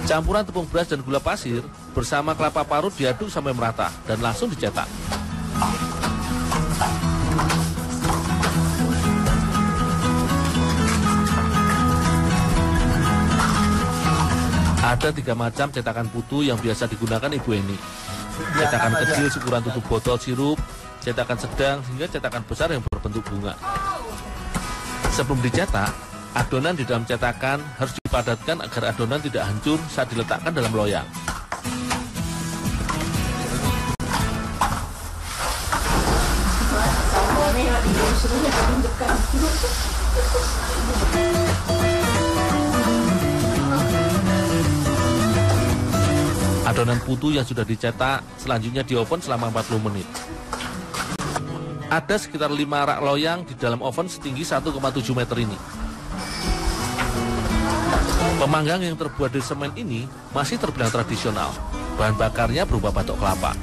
Campuran tepung beras dan gula pasir bersama kelapa parut diaduk sampai merata dan langsung dicetak. Ada 3 macam cetakan putu yang biasa digunakan Ibu Eni. Cetakan kecil ukuran tutup botol sirup, cetakan sedang, hingga cetakan besar yang berbentuk bunga. Sebelum dicetak, adonan di dalam cetakan harus dipadatkan agar adonan tidak hancur saat diletakkan dalam loyang. Adonan putu yang sudah dicetak selanjutnya di oven selama 40 menit. Ada sekitar 5 rak loyang di dalam oven setinggi 1,7 meter ini. Pemanggang yang terbuat dari semen ini masih terbilang tradisional. Bahan bakarnya berupa batok kelapa.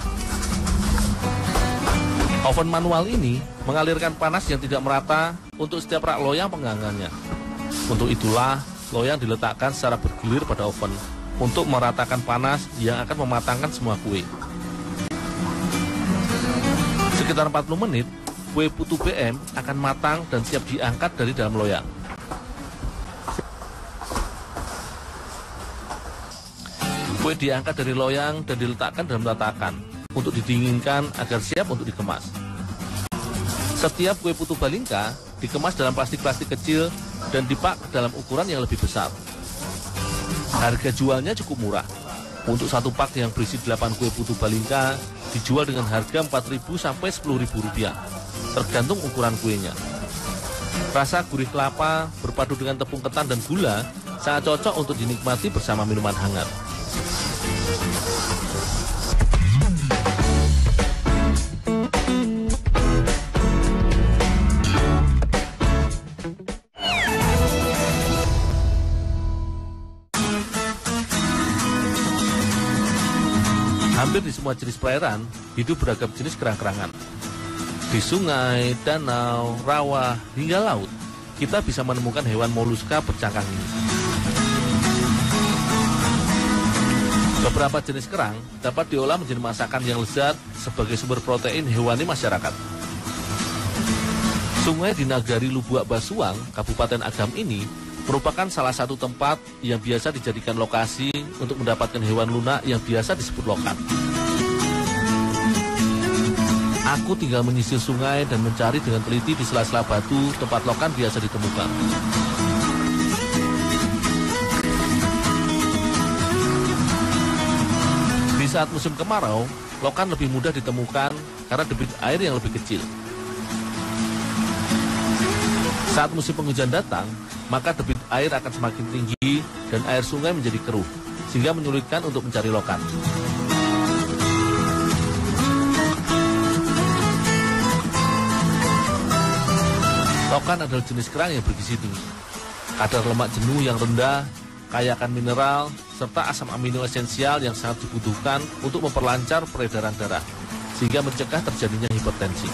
Oven manual ini mengalirkan panas yang tidak merata untuk setiap rak loyang penganggannya. Untuk itulah loyang diletakkan secara bergilir pada oven untuk meratakan panas yang akan mematangkan semua kue. Sekitar 40 menit, kue putu BM akan matang dan siap diangkat dari dalam loyang. Kue diangkat dari loyang dan diletakkan dalam tatakan untuk didinginkan agar siap untuk dikemas. Setiap kue putu balingka dikemas dalam plastik-plastik kecil dan dipak dalam ukuran yang lebih besar. Harga jualnya cukup murah. Untuk satu pak yang berisi 8 kue putu balingka dijual dengan harga Rp4.000 sampai Rp10.000, tergantung ukuran kuenya. Rasa gurih kelapa berpadu dengan tepung ketan dan gula sangat cocok untuk dinikmati bersama minuman hangat. Hampir di semua jenis perairan, hidup beragam jenis kerang-kerangan. Di sungai, danau, rawa, hingga laut, kita bisa menemukan hewan moluska bercangkang ini. Beberapa jenis kerang dapat diolah menjadi masakan yang lezat sebagai sumber protein hewani masyarakat. Sungai di Nagari Lubuak Basuang, Kabupaten Agam ini merupakan salah satu tempat yang biasa dijadikan lokasi untuk mendapatkan hewan lunak yang biasa disebut lokan. Aku tinggal menyisir sungai dan mencari dengan teliti di sela-sela batu tempat lokan biasa ditemukan. Di saat musim kemarau, lokan lebih mudah ditemukan karena debit air yang lebih kecil. Saat musim penghujan datang, maka debit air akan semakin tinggi dan air sungai menjadi keruh, sehingga menyulitkan untuk mencari lokan. Lokan adalah jenis kerang yang bergizi tinggi. Kadar lemak jenuh yang rendah, kaya akan mineral, serta asam amino esensial yang sangat dibutuhkan untuk memperlancar peredaran darah, sehingga mencegah terjadinya hipertensi.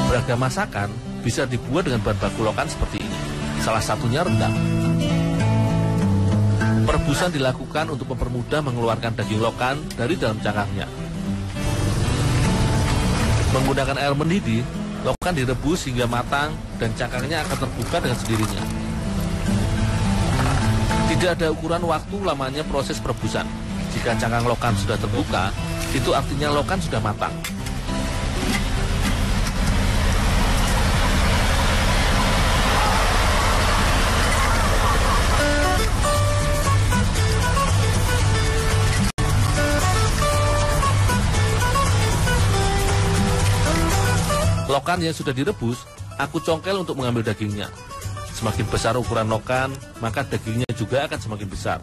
Beragam masakan bisa dibuat dengan bahan baku lokan seperti ini. Salah satunya rendang. Perebusan dilakukan untuk mempermudah mengeluarkan daging lokan dari dalam cangkangnya. Menggunakan air mendidih, lokan direbus hingga matang dan cangkangnya akan terbuka dengan sendirinya. Tidak ada ukuran waktu lamanya proses perebusan. Jika cangkang lokan sudah terbuka, itu artinya lokan sudah matang. Lokan yang sudah direbus, aku congkel untuk mengambil dagingnya. Semakin besar ukuran lokan, maka dagingnya juga akan semakin besar.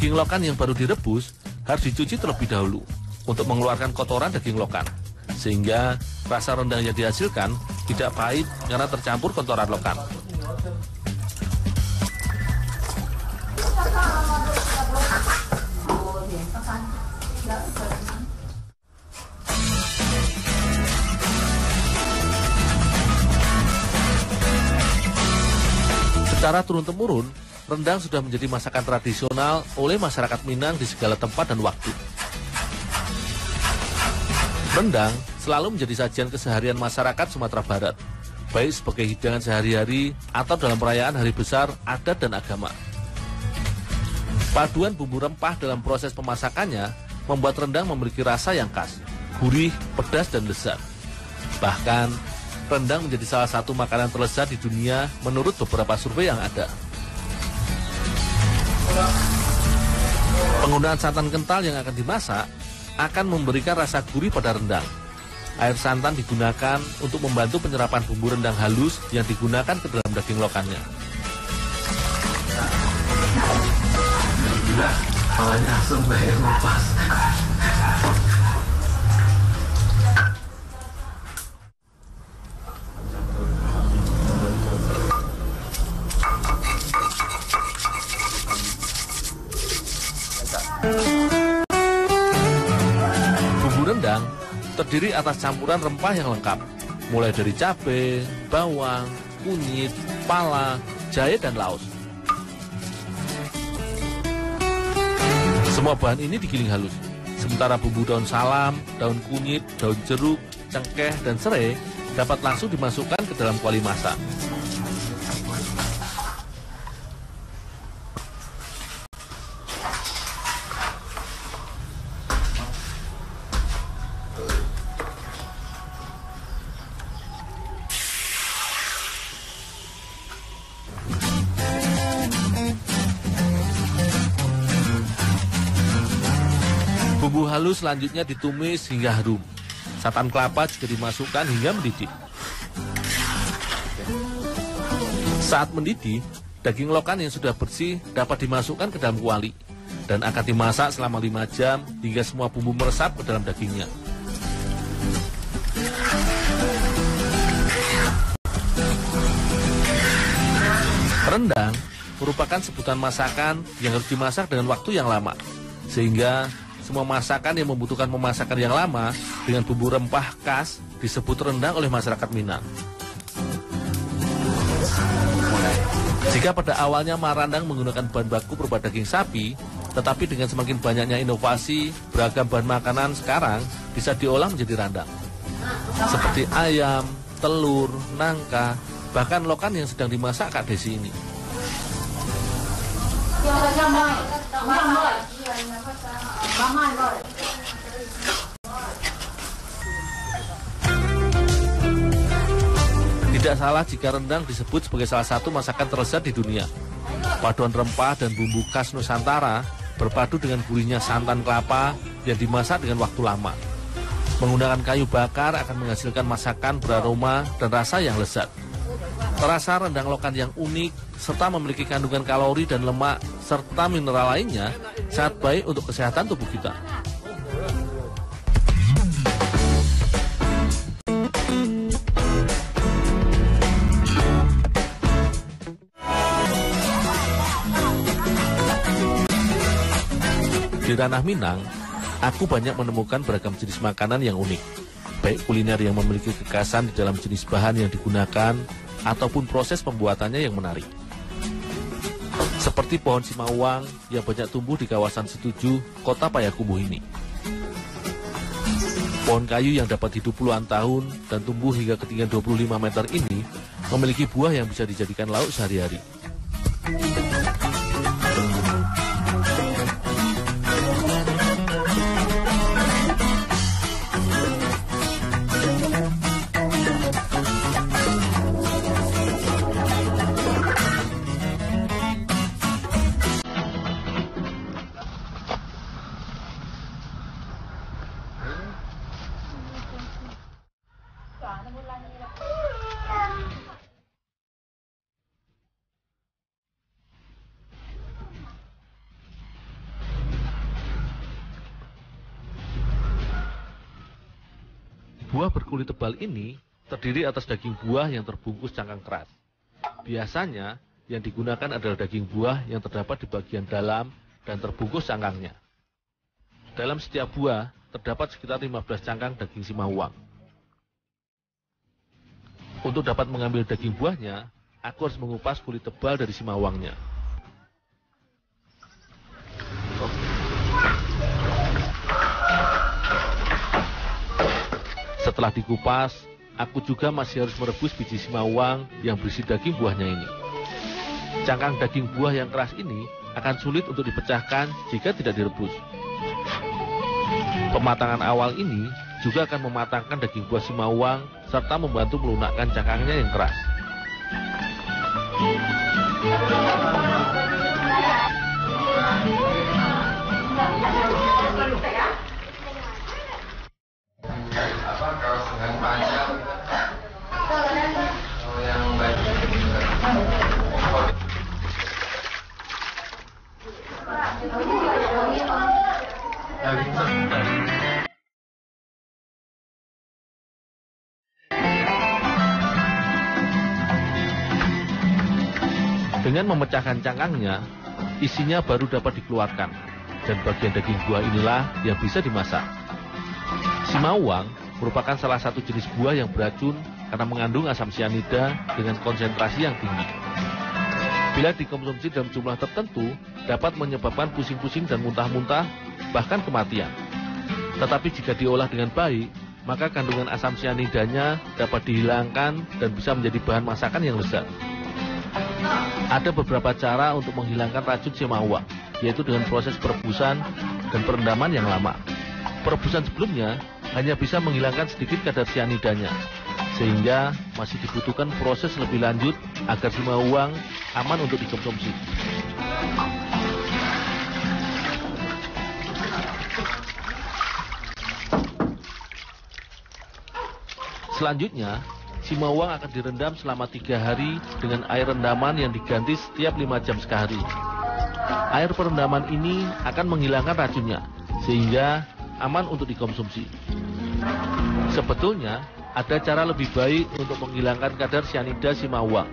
Daging lokan yang baru direbus harus dicuci terlebih dahulu untuk mengeluarkan kotoran daging lokan, sehingga rasa rendang yang dihasilkan tidak pahit karena tercampur kotoran lokan. Secara turun-temurun, rendang sudah menjadi masakan tradisional oleh masyarakat Minang di segala tempat dan waktu. Rendang selalu menjadi sajian keseharian masyarakat Sumatera Barat, baik sebagai hidangan sehari-hari atau dalam perayaan hari besar, adat, dan agama. Paduan bumbu rempah dalam proses pemasakannya membuat rendang memiliki rasa yang khas, gurih, pedas, dan lezat. Bahkan, rendang menjadi salah satu makanan terlezat di dunia menurut beberapa survei yang ada. Penggunaan santan kental yang akan dimasak akan memberikan rasa gurih pada rendang. Air santan digunakan untuk membantu penyerapan bumbu rendang halus yang digunakan ke dalam daging lokannya. Bumbu rendang terdiri atas campuran rempah yang lengkap, mulai dari cabai, bawang, kunyit, pala, jahe, dan laos. Semua bahan ini digiling halus, sementara bumbu daun salam, daun kunyit, daun jeruk, cengkeh, dan serai dapat langsung dimasukkan ke dalam kuali masak. Bumbu halus selanjutnya ditumis hingga harum. Santan kelapa juga dimasukkan hingga mendidih. Saat mendidih, daging lokan yang sudah bersih dapat dimasukkan ke dalam kuali dan akan dimasak selama 5 jam hingga semua bumbu meresap ke dalam dagingnya. Rendang merupakan sebutan masakan yang harus dimasak dengan waktu yang lama, sehingga semua masakan yang membutuhkan pemasakan yang lama dengan bumbu rempah khas disebut rendang oleh masyarakat Minang. Jika pada awalnya marandang menggunakan bahan baku berupa daging sapi, tetapi dengan semakin banyaknya inovasi, beragam bahan makanan sekarang bisa diolah menjadi randang. Seperti ayam, telur, nangka, bahkan lokan yang sedang dimasak Kak Desi ini. Tidak salah jika rendang disebut sebagai salah satu masakan terlezat di dunia. Paduan rempah dan bumbu khas Nusantara berpadu dengan gurihnya santan kelapa yang dimasak dengan waktu lama. Menggunakan kayu bakar akan menghasilkan masakan beraroma dan rasa yang lezat. Rasa rendang lokan yang unik serta memiliki kandungan kalori dan lemak serta mineral lainnya sangat baik untuk kesehatan tubuh kita. Di ranah Minang, aku banyak menemukan beragam jenis makanan yang unik, baik kuliner yang memiliki kekhasan di dalam jenis bahan yang digunakan ataupun proses pembuatannya yang menarik. Seperti pohon simawang yang banyak tumbuh di kawasan Setuju, Kota Payakumbuh ini. Pohon kayu yang dapat hidup puluhan tahun dan tumbuh hingga ketinggian 25 meter ini memiliki buah yang bisa dijadikan lauk sehari-hari. Buah berkulit tebal ini terdiri atas daging buah yang terbungkus cangkang keras. Biasanya yang digunakan adalah daging buah yang terdapat di bagian dalam dan terbungkus cangkangnya. Dalam setiap buah terdapat sekitar 15 cangkang daging simawang. Untuk dapat mengambil daging buahnya, aku harus mengupas kulit tebal dari simawangnya. Setelah dikupas, aku juga masih harus merebus biji simawang yang berisi daging buahnya ini. Cangkang daging buah yang keras ini akan sulit untuk dipecahkan jika tidak direbus. Pematangan awal ini juga akan mematangkan daging buah simawang serta membantu melunakkan cangkangnya yang keras. Dengan memecahkan cangkangnya, isinya baru dapat dikeluarkan, dan bagian daging buah inilah yang bisa dimasak. Simawang merupakan salah satu jenis buah yang beracun karena mengandung asam sianida dengan konsentrasi yang tinggi. Bila dikonsumsi dalam jumlah tertentu, dapat menyebabkan pusing-pusing dan muntah-muntah, bahkan kematian. Tetapi jika diolah dengan baik, maka kandungan asam sianidanya dapat dihilangkan dan bisa menjadi bahan masakan yang lezat. Ada beberapa cara untuk menghilangkan racun simawang, yaitu dengan proses perebusan dan perendaman yang lama. Perebusan sebelumnya hanya bisa menghilangkan sedikit kadar sianidanya, sehingga masih dibutuhkan proses lebih lanjut agar simawang aman untuk dikonsumsi. Selanjutnya, simawang akan direndam selama 3 hari dengan air rendaman yang diganti setiap 5 jam sekali. Air perendaman ini akan menghilangkan racunnya, sehingga aman untuk dikonsumsi. Sebetulnya, ada cara lebih baik untuk menghilangkan kadar sianida simawang,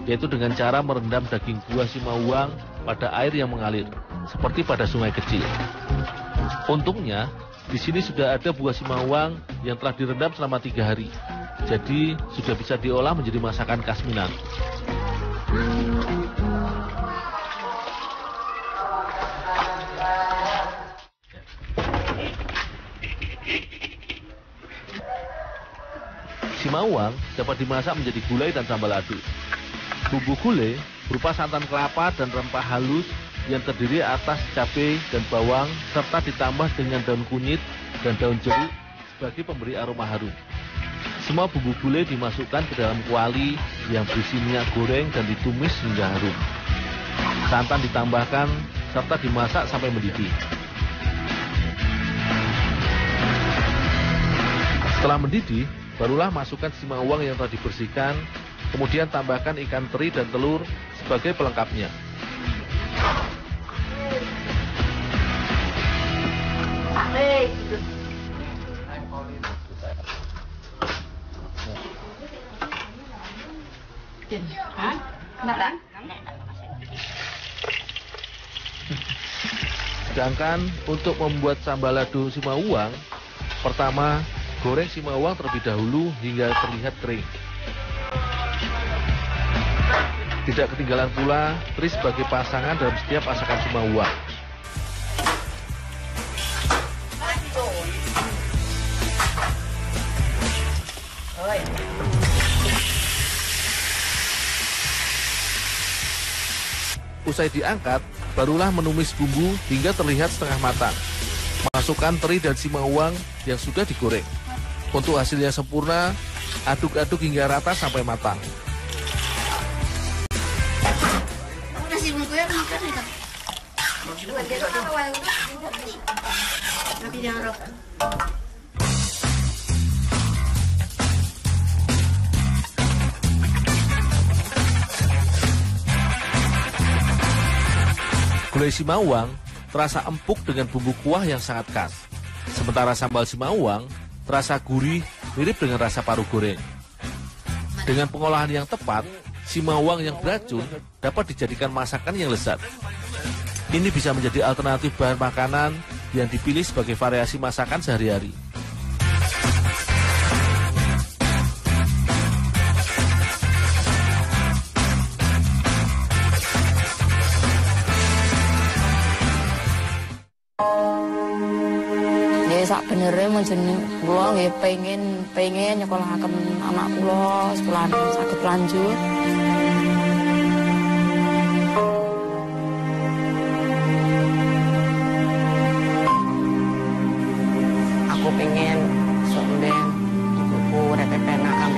yaitu dengan cara merendam daging buah simawang pada air yang mengalir, seperti pada sungai kecil. Untungnya, di sini sudah ada buah simawang yang telah direndam selama 3 hari. Jadi sudah bisa diolah menjadi masakan khas Minang. Simawang dapat dimasak menjadi gulai dan sambal ladu. Bumbu gulai berupa santan kelapa dan rempah halus yang terdiri atas cabai dan bawang serta ditambah dengan daun kunyit dan daun jeruk sebagai pemberi aroma harum. Semua bumbu gulai dimasukkan ke dalam kuali yang berisi minyak goreng dan ditumis hingga harum. Santan ditambahkan serta dimasak sampai mendidih. Setelah mendidih, barulah masukkan simawang yang telah dibersihkan, kemudian tambahkan ikan teri dan telur sebagai pelengkapnya. Sedangkan untuk membuat sambal ladu simawang, pertama goreng simawang terlebih dahulu hingga terlihat kering. Tidak ketinggalan pula teri sebagai pasangan dalam setiap masakan simawang. Usai diangkat, barulah menumis bumbu hingga terlihat setengah matang. Masukkan teri dan simawang yang sudah digoreng. Untuk hasilnya sempurna, aduk-aduk hingga rata sampai matang. Gulai simawang terasa empuk dengan bumbu kuah yang sangat khas. Sementara sambal simawang terasa gurih mirip dengan rasa paru goreng. Dengan pengolahan yang tepat, simawang yang beracun dapat dijadikan masakan yang lezat. Ini bisa menjadi alternatif bahan makanan yang dipilih sebagai variasi masakan sehari-hari. Sak benernya menjeneng kula nggih pengen nyekolahaken anak kula sekolah saged lanjut. Aku pengen somben ibuku urip enak